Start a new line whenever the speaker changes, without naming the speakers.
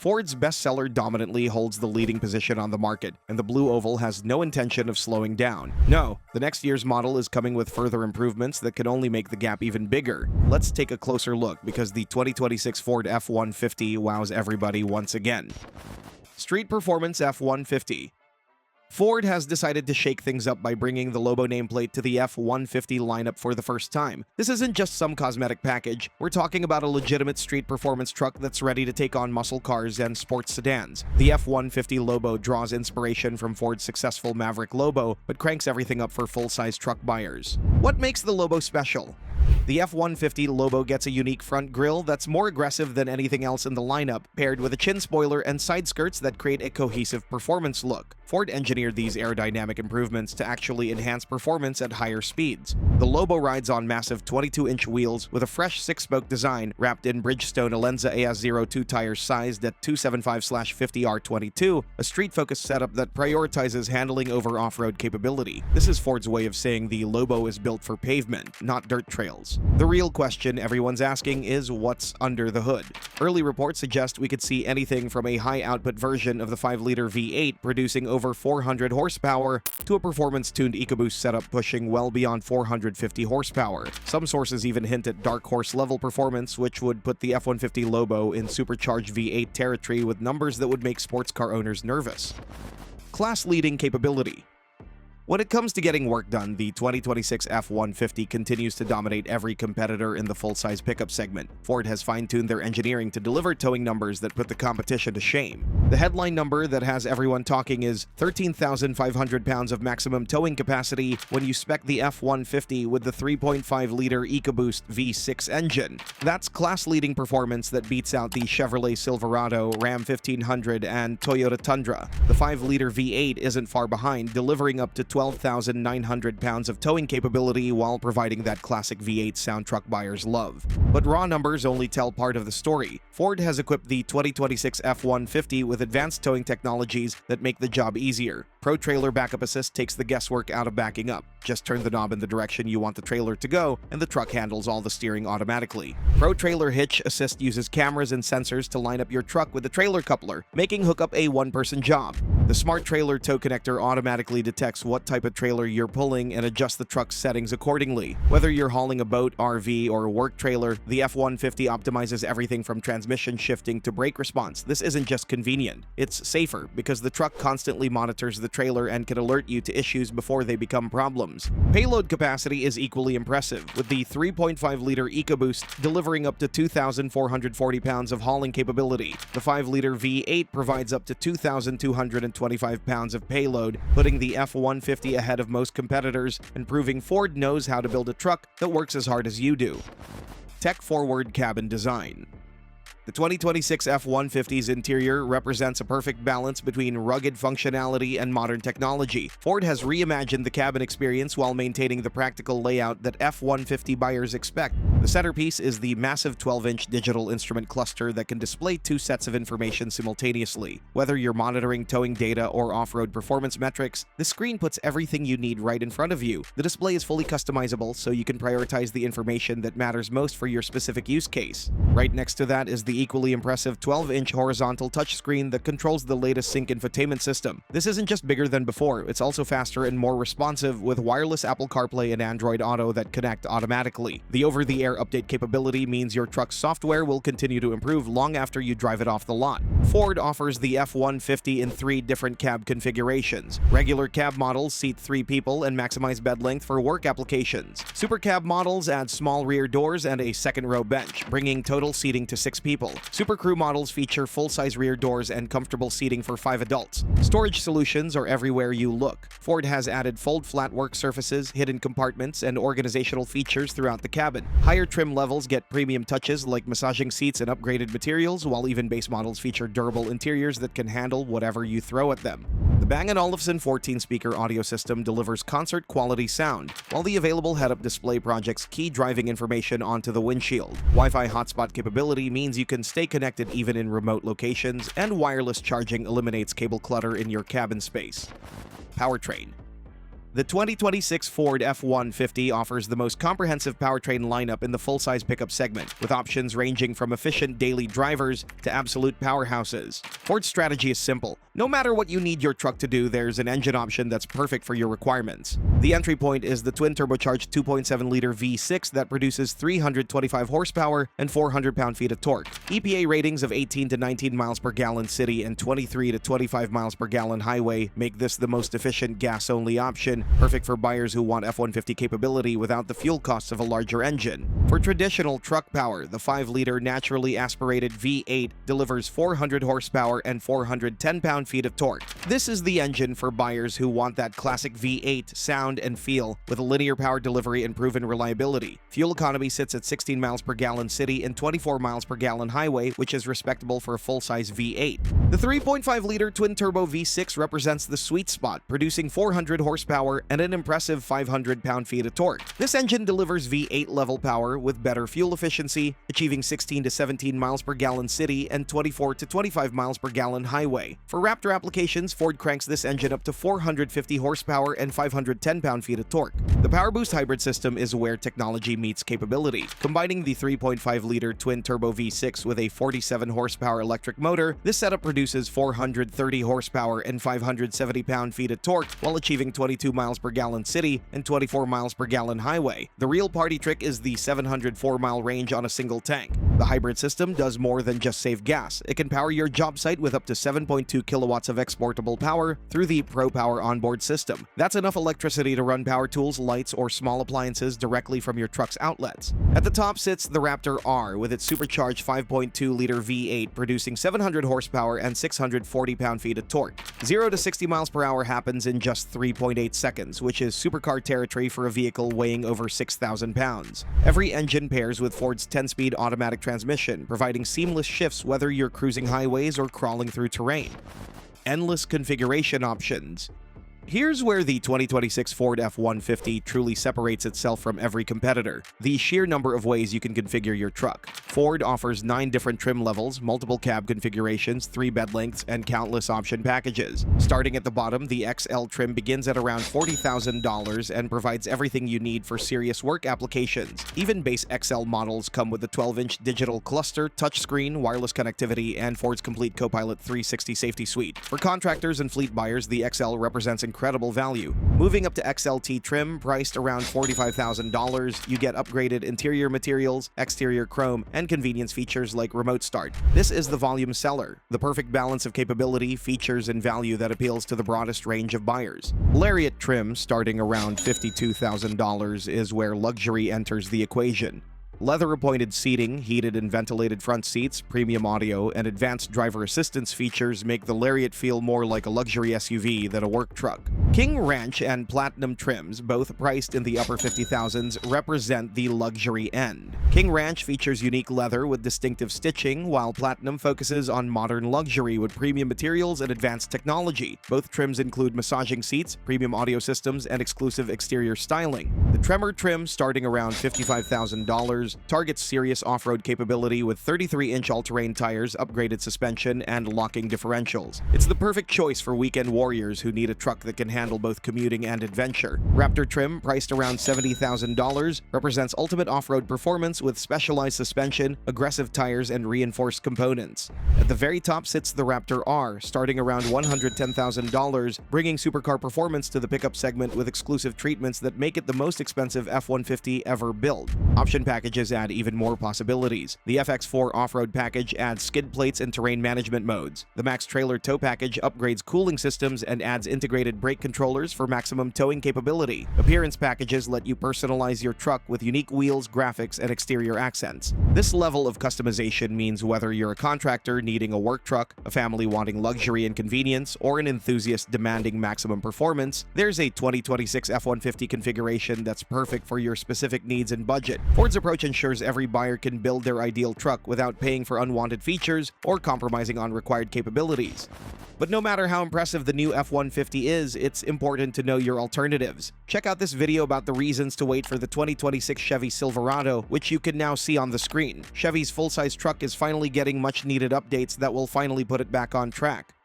Ford's bestseller dominantly holds the leading position on the market, and the blue oval has no intention of slowing down. No, the next year's model is coming with further improvements that can only make the gap even bigger. Let's take a closer look because the 2026 Ford F-150 wows everybody once again. Street Performance F-150. Ford has decided to shake things up by bringing the Lobo nameplate to the F-150 lineup for the first time. This isn't just some cosmetic package, we're talking about a legitimate street performance truck that's ready to take on muscle cars and sports sedans. The F-150 Lobo draws inspiration from Ford's successful Maverick Lobo, but cranks everything up for full-size truck buyers. What makes the Lobo special? The F-150 Lobo gets a unique front grille that's more aggressive than anything else in the lineup, paired with a chin spoiler and side skirts that create a cohesive performance look. Ford engineered these aerodynamic improvements to actually enhance performance at higher speeds. The Lobo rides on massive 22-inch wheels with a fresh 6-spoke design wrapped in Bridgestone Alenza AS02 tires sized at 275/50R22, a street-focused setup that prioritizes handling over off-road capability. This is Ford's way of saying the Lobo is built for pavement, not dirt trails. The real question everyone's asking is what's under the hood. Early reports suggest we could see anything from a high-output version of the 5-liter V8 producing over 400 horsepower to a performance-tuned EcoBoost setup pushing well beyond 450 horsepower. Some sources even hint at dark horse-level performance, which would put the F-150 Lobo in supercharged V8 territory with numbers that would make sports car owners nervous. Class-leading capability. When it comes to getting work done, the 2026 F-150 continues to dominate every competitor in the full-size pickup segment. Ford has fine-tuned their engineering to deliver towing numbers that put the competition to shame. The headline number that has everyone talking is 13,500 pounds of maximum towing capacity when you spec the F-150 with the 3.5-liter EcoBoost V6 engine. That's class-leading performance that beats out the Chevrolet Silverado, Ram 1500, and Toyota Tundra. The 5-liter V8 isn't far behind, delivering up to 12,900 pounds of towing capability while providing that classic V8 sound truck buyers love. But raw numbers only tell part of the story. Ford has equipped the 2026 F-150 with advanced towing technologies that make the job easier. Pro Trailer Backup Assist takes the guesswork out of backing up. Just turn the knob in the direction you want the trailer to go, and the truck handles all the steering automatically. Pro Trailer Hitch Assist uses cameras and sensors to line up your truck with the trailer coupler, making hookup a one-person job. The Smart Trailer Tow Connector automatically detects what type of trailer you're pulling and adjusts the truck's settings accordingly. Whether you're hauling a boat, RV, or a work trailer, the F-150 optimizes everything from transmission shifting to brake response. This isn't just convenient, it's safer because the truck constantly monitors the trailer and can alert you to issues before they become problems. Payload capacity is equally impressive, with the 3.5-liter EcoBoost delivering up to 2,440 pounds of hauling capability. The 5-liter V8 provides up to 2,225 pounds of payload, putting the F-150 ahead of most competitors and proving Ford knows how to build a truck that works as hard as you do. Tech-forward cabin design. The 2026 F-150's interior represents a perfect balance between rugged functionality and modern technology. Ford has reimagined the cabin experience while maintaining the practical layout that F-150 buyers expect. The centerpiece is the massive 12-inch digital instrument cluster that can display 2 sets of information simultaneously. Whether you're monitoring towing data or off-road performance metrics, the screen puts everything you need right in front of you. The display is fully customizable, so you can prioritize the information that matters most for your specific use case. Right next to that is the equally impressive 12-inch horizontal touchscreen that controls the latest sync infotainment system. This isn't just bigger than before, it's also faster and more responsive with wireless Apple CarPlay and Android Auto that connect automatically. The over-the-air update capability means your truck's software will continue to improve long after you drive it off the lot. Ford offers the F-150 in 3 different cab configurations. Regular cab models seat 3 people and maximize bed length for work applications. Super cab models add small rear doors and a second-row bench, bringing total seating to 6 people. Super Crew models feature full-size rear doors and comfortable seating for 5 adults. Storage solutions are everywhere you look. Ford has added fold-flat work surfaces, hidden compartments, and organizational features throughout the cabin. Higher trim levels get premium touches like massaging seats and upgraded materials, while even base models feature durable interiors that can handle whatever you throw at them. The Bang & Olufsen 14-speaker audio system delivers concert-quality sound, while the available head-up display projects key driving information onto the windshield. Wi-Fi hotspot capability means you can stay connected even in remote locations, and wireless charging eliminates cable clutter in your cabin space. Powertrain. The 2026 Ford F-150 offers the most comprehensive powertrain lineup in the full-size pickup segment, with options ranging from efficient daily drivers to absolute powerhouses. Ford's strategy is simple. No matter what you need your truck to do, there's an engine option that's perfect for your requirements. The entry point is the twin-turbocharged 2.7-liter V6 that produces 325 horsepower and 400 pound-feet of torque. EPA ratings of 18 to 19 miles per gallon city and 23 to 25 miles per gallon highway make this the most efficient gas-only option, perfect for buyers who want F-150 capability without the fuel costs of a larger engine. For traditional truck power, the 5-liter naturally aspirated V8 delivers 400 horsepower and 410 pound-feet of torque. This is the engine for buyers who want that classic V8 sound and feel with a linear power delivery and proven reliability. Fuel economy sits at 16 miles per gallon city and 24 miles per gallon highway, which is respectable for a full-size V8. The 3.5-liter twin-turbo V6 represents the sweet spot, producing 400 horsepower and an impressive 500 pound-feet of torque. This engine delivers V8-level power with better fuel efficiency, achieving 16 to 17 miles per gallon city and 24 to 25 miles per gallon highway. For Raptor applications, Ford cranks this engine up to 450 horsepower and 510 pound-feet of torque. The PowerBoost hybrid system is where technology meets capability. Combining the 3.5-liter twin-turbo V6 with a 47 horsepower electric motor, this setup produces 430 horsepower and 570 pound-feet of torque while achieving 22 miles per gallon city and 24 miles per gallon highway. The real party trick is the 704-mile range on a single tank. The hybrid system does more than just save gas. It can power your job site with up to 7.2 kilowatts of exportable power through the ProPower onboard system. That's enough electricity to run power tools, lights, or small appliances directly from your truck's outlets. At the top sits the Raptor R with its supercharged 5.2-liter V8 producing 700 horsepower and 640 pound-feet of torque. 0 to 60 miles per hour happens in just 3.8 seconds, which is supercar territory for a vehicle weighing over 6,000 pounds. Every engine pairs with Ford's 10-speed automatic transmission, providing seamless shifts whether you're cruising highways or crawling through terrain. Endless configuration options. Here's where the 2026 Ford F-150 truly separates itself from every competitor: the sheer number of ways you can configure your truck. Ford offers 9 different trim levels, multiple cab configurations, 3 bed lengths, and countless option packages. Starting at the bottom, the XL trim begins at around $40,000 and provides everything you need for serious work applications. Even base XL models come with a 12-inch digital cluster, touchscreen, wireless connectivity, and Ford's complete Copilot 360 safety suite. For contractors and fleet buyers, the XL represents incredible value. Moving up to XLT trim, priced around $45,000, you get upgraded interior materials, exterior chrome, and convenience features like remote start. This is the volume seller, the perfect balance of capability, features, and value that appeals to the broadest range of buyers. Lariat trim, starting around $52,000, is where luxury enters the equation. Leather-appointed seating, heated and ventilated front seats, premium audio, and advanced driver assistance features make the Lariat feel more like a luxury SUV than a work truck. King Ranch and Platinum trims, both priced in the upper 50,000s, represent the luxury end. King Ranch features unique leather with distinctive stitching, while Platinum focuses on modern luxury with premium materials and advanced technology. Both trims include massaging seats, premium audio systems, and exclusive exterior styling. The Tremor trim, starting around $55,000, targets serious off-road capability with 33-inch all-terrain tires, upgraded suspension, and locking differentials. It's the perfect choice for weekend warriors who need a truck that can handle both commuting and adventure. Raptor trim, priced around $70,000, represents ultimate off-road performance with specialized suspension, aggressive tires, and reinforced components. At the very top sits the Raptor R, starting around $110,000, bringing supercar performance to the pickup segment with exclusive treatments that make it the most expensive F-150 ever built. Option packages add even more possibilities. The FX4 off-road package adds skid plates and terrain management modes. The Max Trailer Tow package upgrades cooling systems and adds integrated brake controllers for maximum towing capability. Appearance packages let you personalize your truck with unique wheels, graphics, and exterior accents. This level of customization means whether you're a contractor needing a work truck, a family wanting luxury and convenience, or an enthusiast demanding maximum performance, there's a 2026 F-150 configuration that's perfect for your specific needs and budget. Ford's approach ensures every buyer can build their ideal truck without paying for unwanted features or compromising on required capabilities. But no matter how impressive the new F-150 is, it's important to know your alternatives. Check out this video about the reasons to wait for the 2026 Chevy Silverado, which you can now see on the screen. Chevy's full-size truck is finally getting much-needed updates that will finally put it back on track.